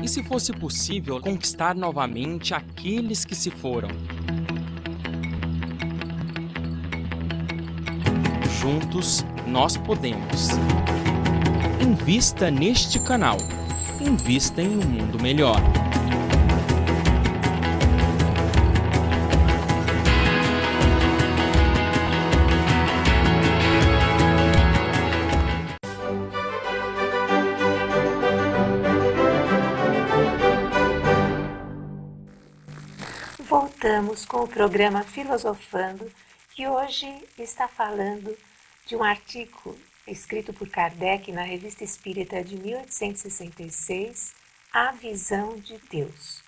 E se fosse possível conquistar novamente aqueles que se foram? Juntos nós podemos. Invista neste canal. Invista em um mundo melhor. Voltamos com o programa Filosofando, que hoje está falando de um artigo escrito por Kardec na Revista Espírita de 1866, A Visão de Deus.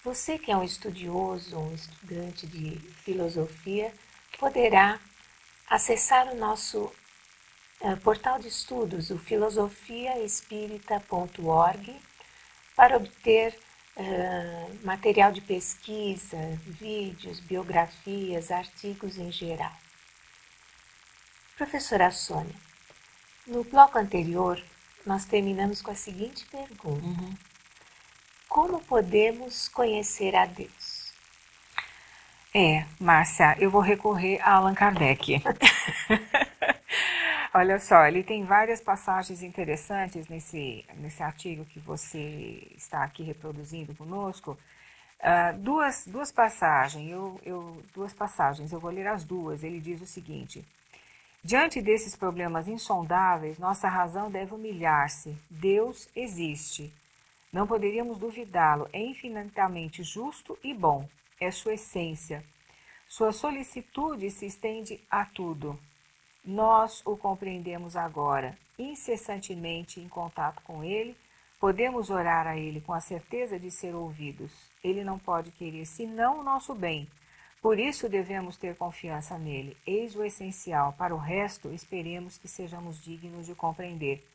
Você que é um estudioso, um estudante de filosofia, poderá acessar o nosso portal de estudos, o filosofiaespírita.org, para obter material de pesquisa, vídeos, biografias, artigos em geral. Professora Sônia, no bloco anterior, nós terminamos com a seguinte pergunta. Como podemos conhecer a Deus? Márcia, eu vou recorrer a Allan Kardec. Olha só, ele tem várias passagens interessantes nesse artigo que você está aqui reproduzindo conosco. Duas passagens, eu vou ler as duas. Ele diz o seguinte: diante desses problemas insondáveis, nossa razão deve humilhar-se. Deus existe. Não poderíamos duvidá-lo. É infinitamente justo e bom. É sua essência. Sua solicitude se estende a tudo. Nós o compreendemos agora, incessantemente em contato com ele, podemos orar a ele com a certeza de ser ouvidos. Ele não pode querer senão o nosso bem. Por isso devemos ter confiança nele. Eis o essencial. Para o resto, esperemos que sejamos dignos de compreender.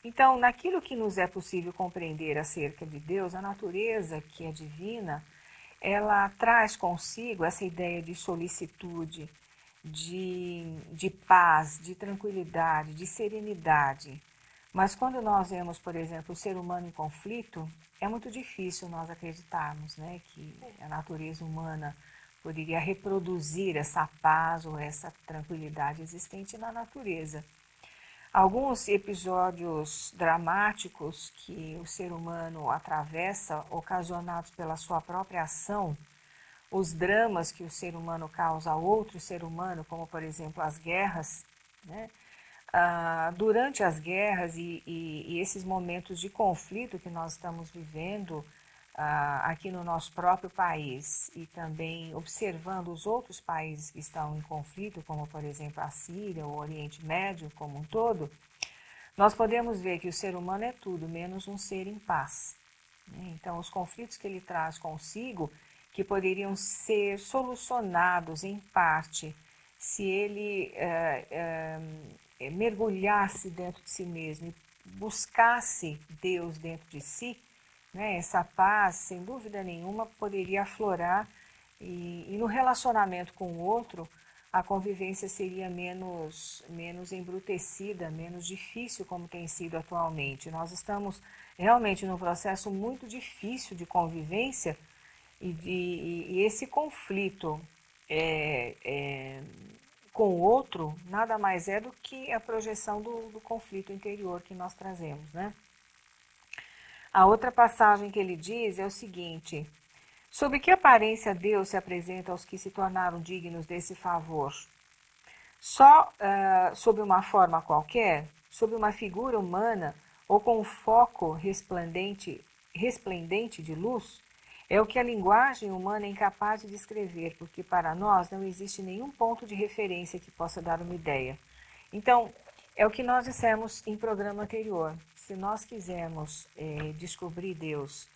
Então, naquilo que nos é possível compreender acerca de Deus, a natureza que é divina, ela traz consigo essa ideia de solicitude, de paz, de tranquilidade, de serenidade. Mas quando nós vemos, por exemplo, o ser humano em conflito, é muito difícil nós acreditarmos, né, que a natureza humana poderia reproduzir essa paz ou essa tranquilidade existente na natureza. Alguns episódios dramáticos que o ser humano atravessa, ocasionados pela sua própria ação, os dramas que o ser humano causa a outro ser humano, como por exemplo as guerras, né? Durante as guerras e esses momentos de conflito que nós estamos vivendo aqui no nosso próprio país e também observando os outros países que estão em conflito, como por exemplo a Síria, o Oriente Médio como um todo, nós podemos ver que o ser humano é tudo menos um ser em paz. Então os conflitos que ele traz consigo, que poderiam ser solucionados em parte se ele mergulhasse dentro de si mesmo e buscasse Deus dentro de si, né? Essa paz, sem dúvida nenhuma, poderia aflorar e no relacionamento com o outro, a convivência seria menos embrutecida, menos difícil como tem sido atualmente. Nós estamos realmente num processo muito difícil de convivência e esse conflito com o outro nada mais é do que a projeção do conflito interior que nós trazemos, né? A outra passagem que ele diz é o seguinte: sob que aparência Deus se apresenta aos que se tornaram dignos desse favor? Só sob uma forma qualquer, sob uma figura humana ou com um foco resplendente de luz? É o que a linguagem humana é incapaz de descrever, porque para nós não existe nenhum ponto de referência que possa dar uma ideia. Então, é o que nós dissemos em programa anterior. Se nós quisermos descobrir Deus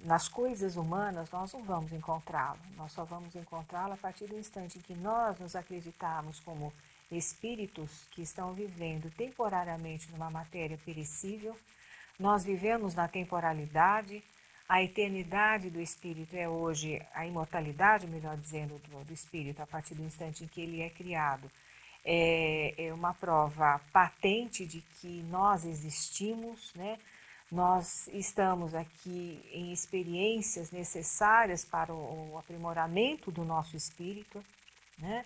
nas coisas humanas, nós não vamos encontrá-lo. Nós só vamos encontrá-lo a partir do instante em que nós nos acreditarmos como espíritos que estão vivendo temporariamente numa matéria perecível. Nós vivemos na temporalidade. A eternidade do espírito é hoje, a imortalidade, melhor dizendo, do espírito, a partir do instante em que ele é criado, é uma prova patente de que nós existimos, né? Nós estamos aqui em experiências necessárias para o aprimoramento do nosso espírito, né?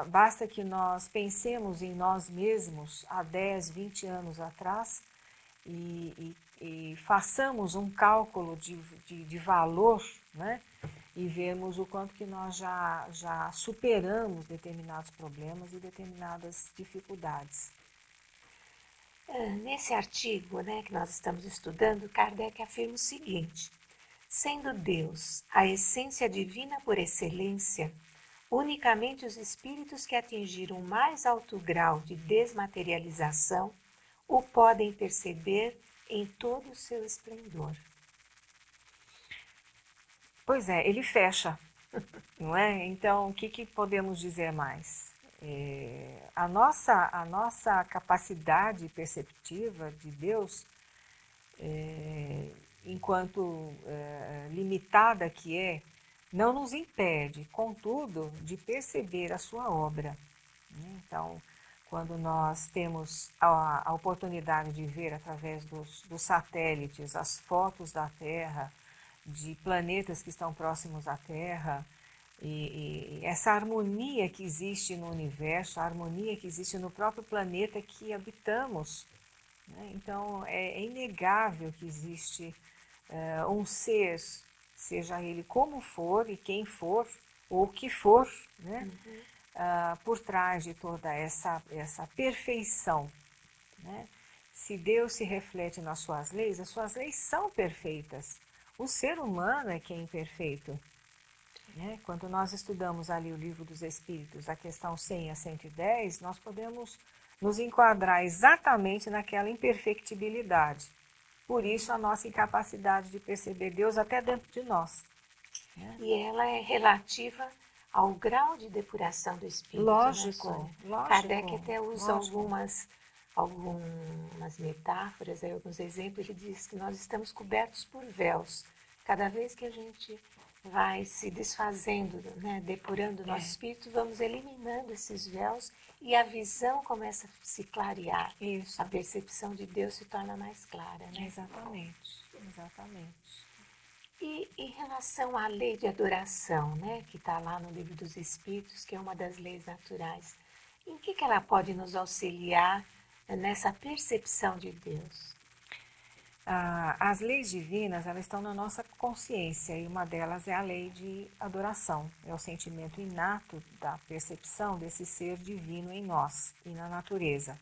Basta que nós pensemos em nós mesmos há 10, 20 anos atrás e façamos um cálculo de valor, né? E vemos o quanto que nós já superamos determinados problemas e determinadas dificuldades. Nesse artigo, né, que nós estamos estudando, Kardec afirma o seguinte: sendo Deus a essência divina por excelência, unicamente os espíritos que atingiram o mais alto grau de desmaterialização o podem perceber em todo o seu esplendor. Pois é, ele fecha, não é? Então, o que podemos dizer mais? A nossa capacidade perceptiva de Deus, enquanto limitada que é, não nos impede, contudo, de perceber a sua obra. Então, quando nós temos a oportunidade de ver através dos satélites as fotos da Terra, de planetas que estão próximos à Terra, e essa harmonia que existe no universo, a harmonia que existe no próprio planeta que habitamos, né? Então, é inegável que existe um ser, seja ele como for e quem for, ou o que for, né? Por trás de toda essa perfeição, né? Se Deus se reflete nas suas leis, as suas leis são perfeitas. O ser humano é que é imperfeito, né? Quando nós estudamos ali o Livro dos Espíritos, a questão 100 a 110, nós podemos nos enquadrar exatamente naquela imperfectibilidade. Por isso, a nossa incapacidade de perceber Deus até dentro de nós, né? E ela é relativa ao grau de depuração do espírito. Lógico, né, lógico. Kardec até usa algumas metáforas, alguns exemplos. Ele diz que nós estamos cobertos por véus. Cada vez que a gente vai se desfazendo, né, depurando o nosso espírito, vamos eliminando esses véus e a visão começa a se clarear. Isso. A percepção de Deus se torna mais clara, né? Exatamente, exatamente. E em relação à lei de adoração, né, que está lá no Livro dos Espíritos, que é uma das leis naturais, em que ela pode nos auxiliar nessa percepção de Deus? As leis divinas, elas estão na nossa consciência e uma delas é a lei de adoração. É o sentimento inato da percepção desse ser divino em nós e na natureza.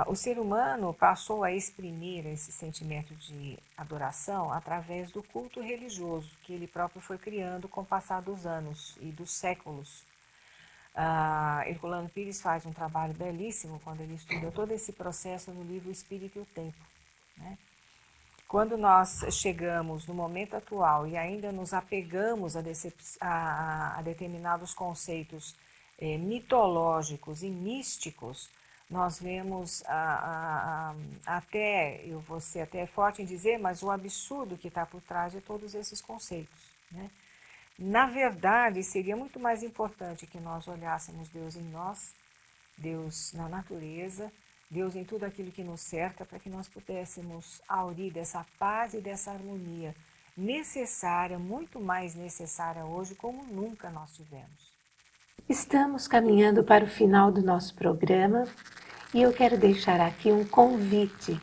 O ser humano passou a exprimir esse sentimento de adoração através do culto religioso que ele próprio foi criando com o passar dos anos e dos séculos. Herculano Pires faz um trabalho belíssimo quando ele estuda todo esse processo no livro Espírito e o Tempo, né? Quando nós chegamos no momento atual e ainda nos apegamos a determinados conceitos mitológicos e místicos, nós vemos até, eu vou ser até forte em dizer, mas o absurdo que está por trás de todos esses conceitos, né? Na verdade, seria muito mais importante que nós olhássemos Deus em nós, Deus na natureza, Deus em tudo aquilo que nos cerca, para que nós pudéssemos aurir dessa paz e dessa harmonia necessária, muito mais necessária hoje, como nunca nós tivemos. Estamos caminhando para o final do nosso programa e eu quero deixar aqui um convite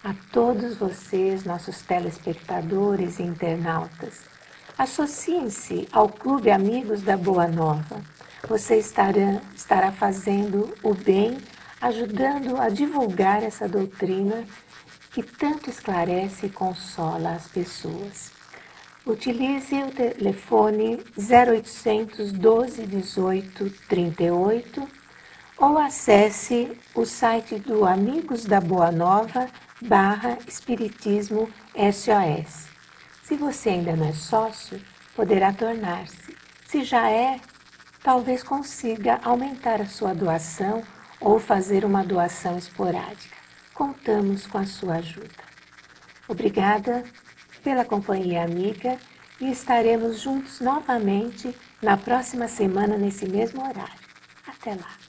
a todos vocês, nossos telespectadores e internautas. Associem-se ao Clube Amigos da Boa Nova. Você estará fazendo o bem, ajudando a divulgar essa doutrina que tanto esclarece e consola as pessoas. Utilize o telefone 0800 12 18 38 ou acesse o site do Amigos da Boa Nova /Espiritismo SOS. Se você ainda não é sócio, poderá tornar-se. Se já é, talvez consiga aumentar a sua doação ou fazer uma doação esporádica. Contamos com a sua ajuda. Obrigada pela companhia amiga e estaremos juntos novamente na próxima semana nesse mesmo horário. Até lá!